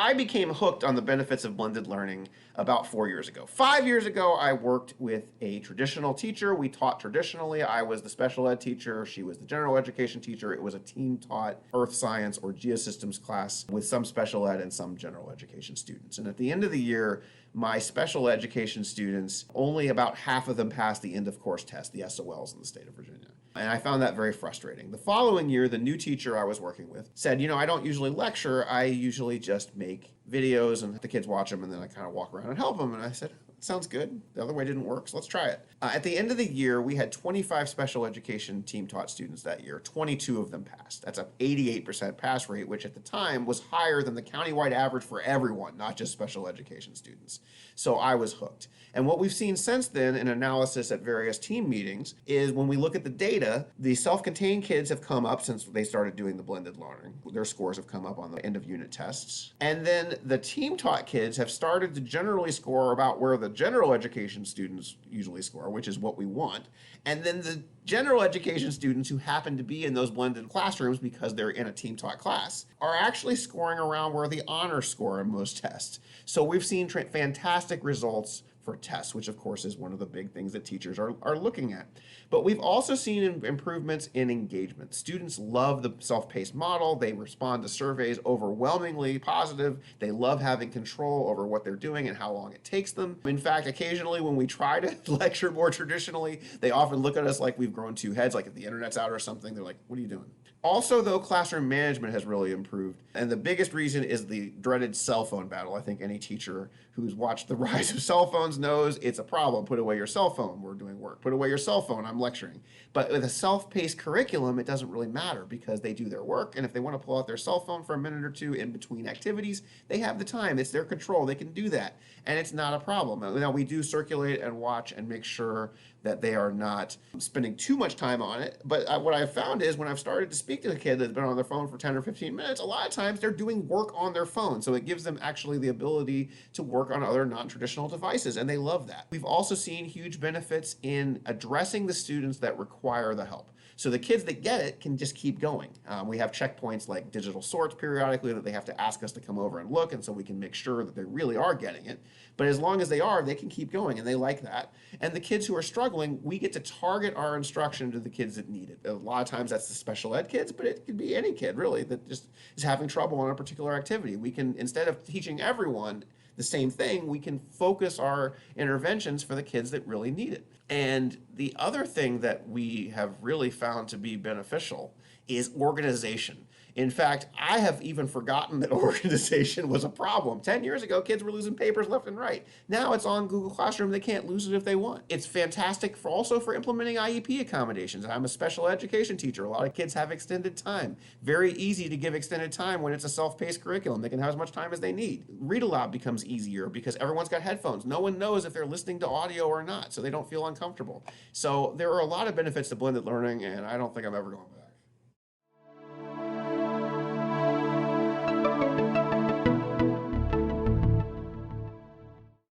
I became hooked on the benefits of blended learning about 4 years ago. 5 years ago, I worked with a traditional teacher. We taught traditionally. I was the special ed teacher. She was the general education teacher. It was a team taught earth science or geosystems class with some special ed and some general education students. And at the end of the year, my special education students, only about half of them passed the end of course test, the SOLs in the state of Virginia. And I found that very frustrating. The following year, the new teacher I was working with said, I don't usually lecture. I usually just make videos and the kids watch them and then I kind of walk around and help them. And I said, sounds good. The other way didn't work, so let's try it. At the end of the year, we had 25 special education team taught students that year. 22 of them passed. That's an 88% pass rate, which at the time was higher than the countywide average for everyone, not just special education students. So I was hooked. And what we've seen since then in analysis at various team meetings is when we look at the data, the self-contained kids have come up since they started doing the blended learning. Their scores have come up on the end of unit tests. And then the team taught kids have started to generally score about where the general education students usually score, which is what we want. And then the general education students who happen to be in those blended classrooms because they're in a team taught class are actually scoring around where the honor score in most tests. So we've seen fantastic results for tests, which of course is one of the big things that teachers are looking at. But we've also seen improvements in engagement. Students love the self-paced model. They respond to surveys overwhelmingly positive. They love having control over what they're doing and how long it takes them. In fact, occasionally when we try to lecture more traditionally, they often look at us like we've grown two heads, like if the internet's out or something. They're like, what are you doing? Also, though, classroom management has really improved. And the biggest reason is the dreaded cell phone battle. I think any teacher who's watched the rise of cell phones knows it's a problem. Put away your cell phone, we're doing work. Put away your cell phone, I'm lecturing. But with a self-paced curriculum, it doesn't really matter because they do their work. And if they want to pull out their cell phone for a minute or two in between activities, they have the time. It's their control. They can do that. And it's not a problem. Now, we do circulate and watch and make sure that they are not spending too much time on it. But what I've found is when I've started to speak to a kid that's been on their phone for 10 or 15 minutes, a lot of times they're doing work on their phone. So it gives them actually the ability to work on other non-traditional devices, and they love that. We've also seen huge benefits in addressing the students that require the help. So the kids that get it can just keep going. We have checkpoints like digital sorts periodically that they have to ask us to come over and look, and so we can make sure that they really are getting it. But as long as they are, they can keep going, and they like that. And the kids who are struggling, we get to target our instruction to the kids that need it. A lot of times that's the special ed kids, but it could be any kid really that just is having trouble on a particular activity. We can, instead of teaching everyone the same thing, we can focus our interventions for the kids that really need it. And the other thing that we have really found to be beneficial is organization. In fact, I have even forgotten that organization was a problem. 10 years ago, kids were losing papers left and right. Now it's on Google Classroom. They can't lose it if they want. It's fantastic also for implementing IEP accommodations. I'm a special education teacher. A lot of kids have extended time. Very easy to give extended time when it's a self-paced curriculum. They can have as much time as they need. Read aloud becomes easier because everyone's got headphones. No one knows if they're listening to audio or not, so they don't feel uncomfortable. So there are a lot of benefits to blended learning, and I don't think I'm ever going back.